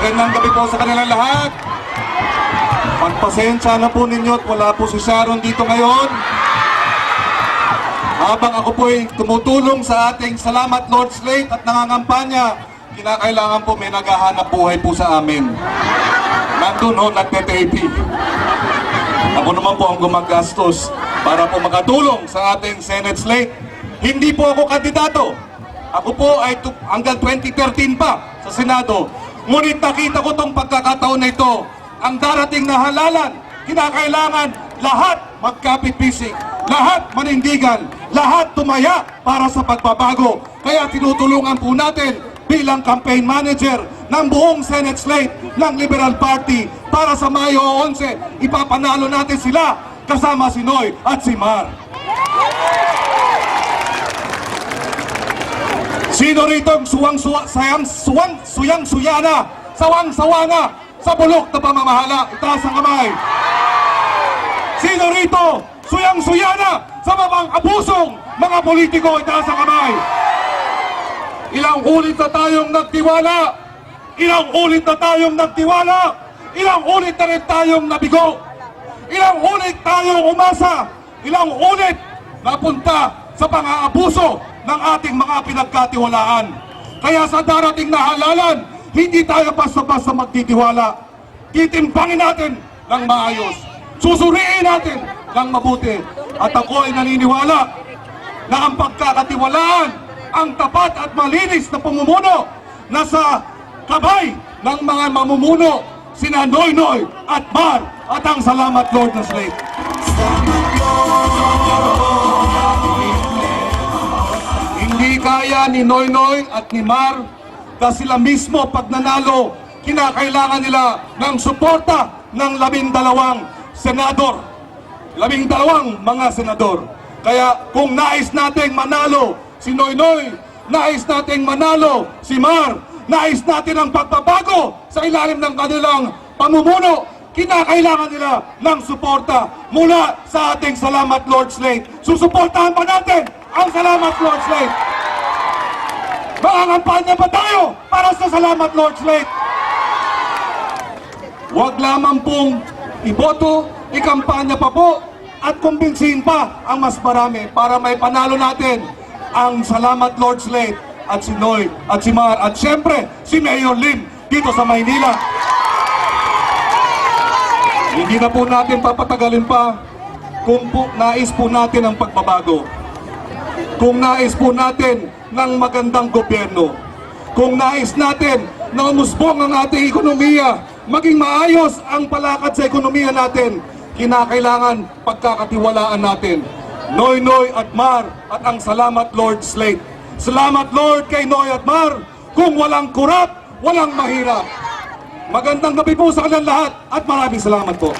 Magandang gabi po sa kanilang lahat. Pagpasensya na po ninyo at wala po si Sharon dito ngayon. Habang ako po ay tumutulong sa ating Salamat Lord Slate at nangangampanya, kinakailangan po may naghahanap buhay po sa amin. Nandun ho, nagte-taping. Ako naman po ang gumagastos para po makatulong sa ating Senate Slate. Hindi po ako kandidato. Ako po ay hanggang 2013 pa sa Senado. Ngunit nakita ko itong pagkakataon na ito. Ang darating na halalan, kinakailangan lahat magkapit-bisig, lahat manindigan, lahat tumaya para sa pagbabago. Kaya tinutulungan po natin bilang campaign manager ng buong Senate slate ng Liberal Party para sa Mayo 11, ipapanalo natin sila kasama si Noy at si Mar. Sino rito suyang-suya na, sawang-sawa na sa bulok na pamamahala? Itaas ang kamay. Sino rito suyang-suya na sa mga abusong mga politiko? Itaas ang kamay. Ilang ulit na tayong nagtiwala. Ilang ulit na tayong nagtiwala. Ilang ulit na rin tayong nabigo. Ilang ulit tayong umasa. Ilang ulit napunta sa pang-aabuso ng ating mga pinagkatiwalaan. Kaya sa darating na halalan, hindi tayo basta-basta magtitiwala. Titimbangin natin ng maayos. Susuriin natin ng mabuti. At ako ay naniniwala na ang pagkakatiwalaan, ang tapat at malinis na pamumuno nasa kabay ng mga mamumuno, sina Noynoy at Mar at ang Salamat Lord na slate. Hindi kaya ni Noynoy at ni Mar na sila mismo pag nanalo, kinakailangan nila ng suporta ng 12 senador. 12 mga senador. Kaya kung nais nating manalo si Noynoy, nais nating manalo si Mar, nais natin ang pagbabago sa ilalim ng kanilang pamumuno, kinakailangan nila ng suporta mula sa ating Salamat Lord Slate. Susuportahan pa natin ang Salamat Lord Slate. Mangangampanya pa tayo para sa Salamat Lord Slate. Huwag lamang pong iboto, ikampanya pa po at kumbinsihin pa ang mas marami para may panalo natin ang Salamat Lord Slate at si Noy at si Mar at siyempre si Mayor Lim dito sa Maynila. Hindi na po natin papatagalin pa kung nais po natin ang pagbabago. Kung nais po natin ng magandang gobyerno. Kung nais natin na umusbong ang ating ekonomiya, maging maayos ang palakad sa ekonomiya natin, kinakailangan pagkakatiwalaan natin Noynoy at Mar at ang Salamat Lord Slate. Salamat Lord kay Noy at Mar. Kung walang kurap, walang mahirap. Magandang gabi po sa kanilang lahat at maraming salamat po.